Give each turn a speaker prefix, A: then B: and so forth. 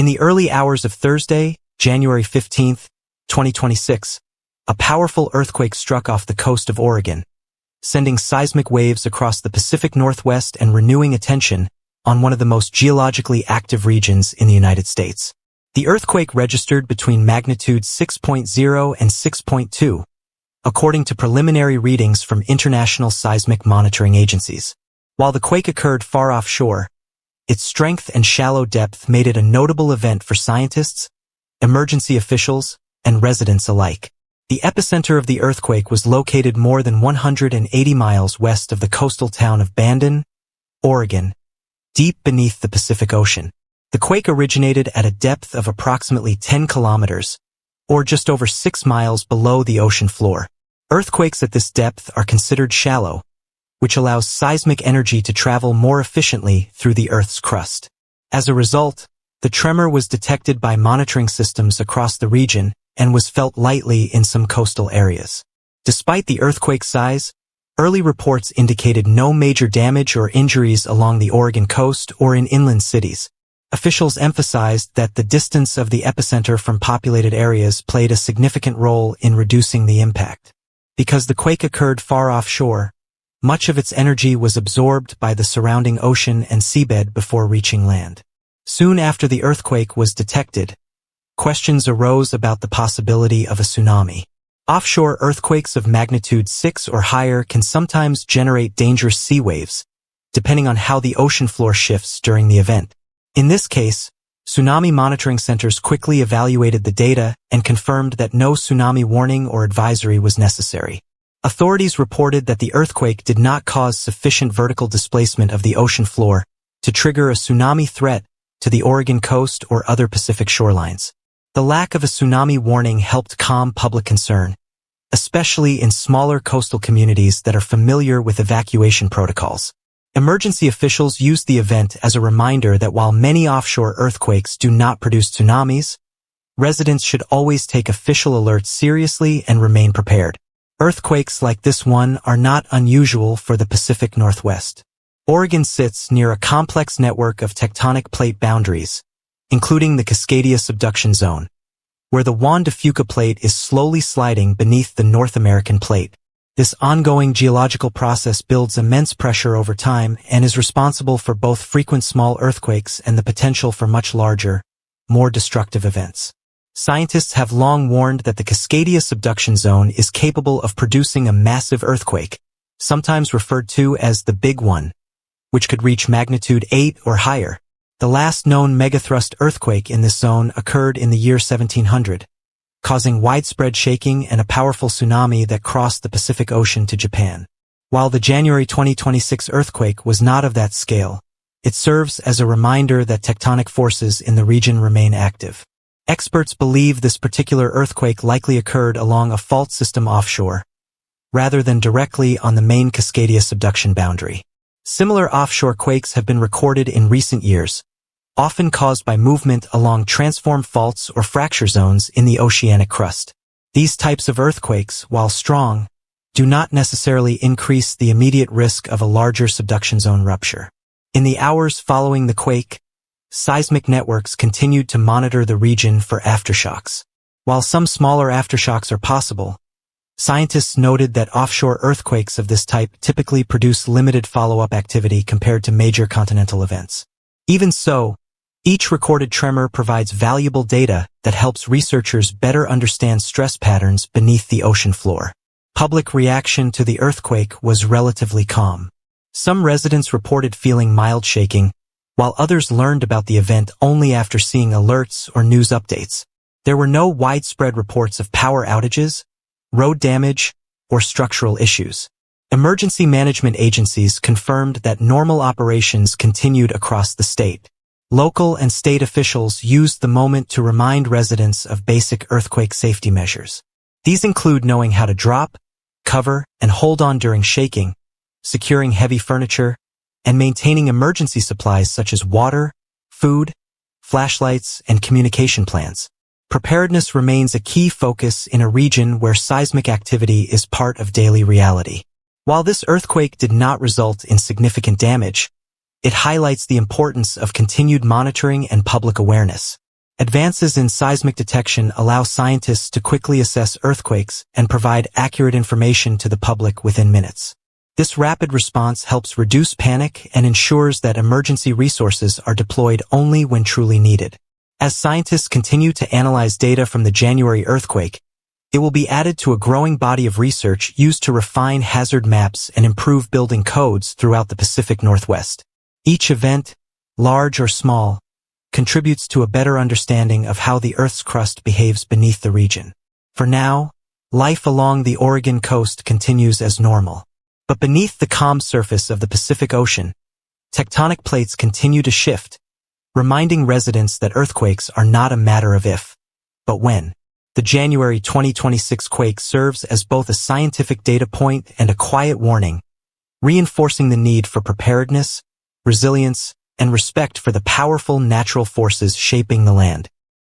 A: In the early hours of Thursday, January 15, 2026, a powerful earthquake struck off the coast of Oregon, sending seismic waves across the Pacific Northwest and renewing attention on one of the most geologically active regions in the United States. The earthquake registered between magnitudes 6.0 and 6.2, according to preliminary readings from international seismic monitoring agencies. While the quake occurred far offshore, its strength and shallow depth made it a notable event for scientists, emergency officials, and residents alike. The epicenter of the earthquake was located more than 180 miles west of the coastal town of Bandon, Oregon, deep beneath the Pacific Ocean. The quake originated at a depth of approximately 10 kilometers, or just over 6 miles below the ocean floor. Earthquakes at this depth are considered shallow, which allows seismic energy to travel more efficiently through the Earth's crust. As a result, the tremor was detected by monitoring systems across the region and was felt lightly in some coastal areas. Despite the earthquake's size, early reports indicated no major damage or injuries along the Oregon coast or in inland cities. Officials emphasized that the distance of the epicenter from populated areas played a significant role in reducing the impact. Because the quake occurred far offshore, much of its energy was absorbed by the surrounding ocean and seabed before reaching land. Soon after the earthquake was detected, questions arose about the possibility of a tsunami. Offshore earthquakes of magnitude 6 or higher can sometimes generate dangerous sea waves, depending on how the ocean floor shifts during the event. In this case, tsunami monitoring centers quickly evaluated the data and confirmed that no tsunami warning or advisory was necessary. Authorities reported that the earthquake did not cause sufficient vertical displacement of the ocean floor to trigger a tsunami threat to the Oregon coast or other Pacific shorelines. The lack of a tsunami warning helped calm public concern, especially in smaller coastal communities that are familiar with evacuation protocols. Emergency officials used the event as a reminder that while many offshore earthquakes do not produce tsunamis, residents should always take official alerts seriously and remain prepared. Earthquakes like this one are not unusual for the Pacific Northwest. Oregon sits near a complex network of tectonic plate boundaries, including the Cascadia subduction zone, where the Juan de Fuca plate is slowly sliding beneath the North American plate. This ongoing geological process builds immense pressure over time and is responsible for both frequent small earthquakes and the potential for much larger, more destructive events. Scientists have long warned that the Cascadia subduction zone is capable of producing a massive earthquake, sometimes referred to as the Big One, which could reach magnitude 8 or higher. The last known megathrust earthquake in this zone occurred in the year 1700, causing widespread shaking and a powerful tsunami that crossed the Pacific Ocean to Japan. While the January 2026 earthquake was not of that scale, it serves as a reminder that tectonic forces in the region remain active. Experts believe this particular earthquake likely occurred along a fault system offshore, rather than directly on the main Cascadia subduction boundary. Similar offshore quakes have been recorded in recent years, often caused by movement along transform faults or fracture zones in the oceanic crust. These types of earthquakes, while strong, do not necessarily increase the immediate risk of a larger subduction zone rupture. In the hours following the quake, seismic networks continued to monitor the region for aftershocks. While some smaller aftershocks are possible, scientists noted that offshore earthquakes of this type typically produce limited follow-up activity compared to major continental events. Even so, each recorded tremor provides valuable data that helps researchers better understand stress patterns beneath the ocean floor. Public reaction to the earthquake was relatively calm. Some residents reported feeling mild shaking, while others learned about the event only after seeing alerts or news updates. There were no widespread reports of power outages, road damage, or structural issues. Emergency management agencies confirmed that normal operations continued across the state. Local and state officials used the moment to remind residents of basic earthquake safety measures. These include knowing how to drop, cover, and hold on during shaking, securing heavy furniture, and maintaining emergency supplies such as water, food, flashlights, and communication plans. Preparedness remains a key focus in a region where seismic activity is part of daily reality. While this earthquake did not result in significant damage, it highlights the importance of continued monitoring and public awareness. Advances in seismic detection allow scientists to quickly assess earthquakes and provide accurate information to the public within minutes. This rapid response helps reduce panic and ensures that emergency resources are deployed only when truly needed. As scientists continue to analyze data from the January earthquake, it will be added to a growing body of research used to refine hazard maps and improve building codes throughout the Pacific Northwest. Each event, large or small, contributes to a better understanding of how the Earth's crust behaves beneath the region. For now, life along the Oregon coast continues as normal. But beneath the calm surface of the Pacific Ocean, tectonic plates continue to shift, reminding residents that earthquakes are not a matter of if, but when. The January 2026 quake serves as both a scientific data point and a quiet warning, reinforcing the need for preparedness, resilience, and respect for the powerful natural forces shaping the land.